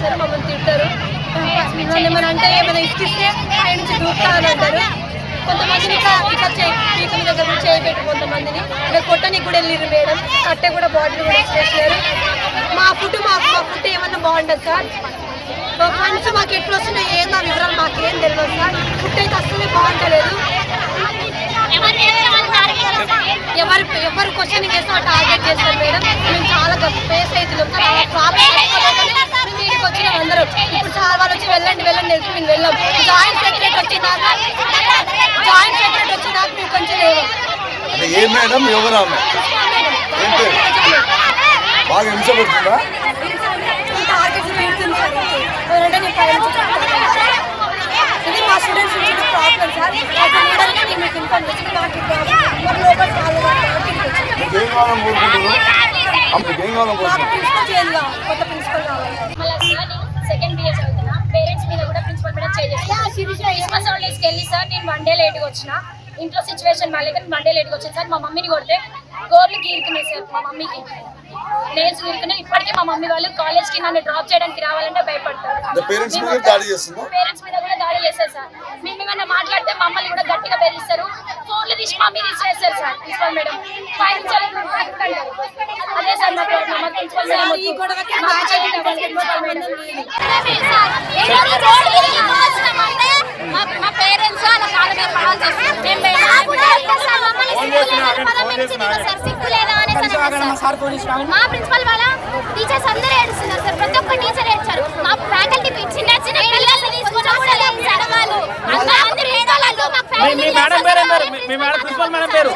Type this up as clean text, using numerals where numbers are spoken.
చేస్తారు, మమ్మల్ని తిడతారు. ఏమైనా అంటే ఏమైనా ఇస్తే పై నుంచి దూకుతా అని అంటారు. కొంతమందిని ఇట్లా పీకల దగ్గర నుంచి చేయబెట్టి కొంతమందిని ఇలా కొట్టనికి కూడా వెళ్ళిరు మేడం. కట్టె కూడా బాటిల్ కూడా ఇచ్చేసారు. మా ఫుడ్ ఏమన్నా బాగుంటుంది సార్. ఫండ్స్ మాకు ఎట్లు వస్తున్నాయి ఏందో వివరాలు మాకేం తెలియదు సార్. ఫుడ్ అయితే అసలే బాగుంటలేదు. ఎవరు క్వశ్చన్ చేస్తాం టార్గెట్ చేస్తారు మేడం. మేము చాలా ఫేస్ అవుతున్నాం సార్. ప్రాబ్లమ్ మీడికి వచ్చినాం అందరం. ఇప్పుడు చాలా వాళ్ళు వచ్చి వెళ్ళండి తెలిసి మేము వెళ్ళాం. జాయింట్ సెక్రటరీ వచ్చిందాక మేము కొంచెం ఏ మేడం ఎవరా బాగా హింస పెడుతుందా? టార్గెట్స్ పెడుతుంది సార్. ఎవరంటే ఇది మా స్టూడెంట్స్ నుంచి ప్రాబ్లం సార్. లీడర్కి మీకు ఇన్ఫర్మేషన్ కొత్త ప్రిన్సిపల్ కావాలి. సెకండ్ బిఏ చదువుతున్నా. పేరెంట్స్ మీద కూడా ప్రిన్సిపల్ మేడం క్రిస్మస్ హాలిడేస్కి వెళ్ళి సార్ నేను 1 డే లేట్గా వచ్చిన. ఇంట్లో సిచ్యువేషన్ బాగాలేక 1 డే లేట్గా వచ్చాను సార్. మా మమ్మీని కొడితే గోర్లు గీరుకున్నాయి సార్. మా మమ్మీకి నేల్స్ గీరుకున్నాయి. ఇప్పటికీ మా మమ్మీ వాళ్ళు కాలేజ్కి నన్ను డ్రాప్ చేయడానికి రావాలంటే భయపడతారు. పేరెంట్స్ మీద కూడా దాడి చేస్తారు సార్. మేము ఏమైనా మాట్లాడితే మమ్మల్ని కూడా గట్టిగా బెదిరిస్తారు. ఫోన్లు తీసి మా మీద ఇచ్చేస్తారు సార్ ప్రిన్సిపల్ మేడం. అదే సార్ మా ప్రిన్సిపల్ మా పేరెంట్స్ అలా కాళ్ళ మీద పడాల్సి వస్తుంది. మా ప్రిన్సిపల్ వాళ్ళ టీచర్స్ అందరూ ఏడుస్తున్నారు సార్. ప్రతి ఒక్క టీచర్ ఏడ్చారు. మా ఫ్యాకల్టీ చిన్న చిన్న పిల్లల్ని తీసుకొని మీ మేడం పేరు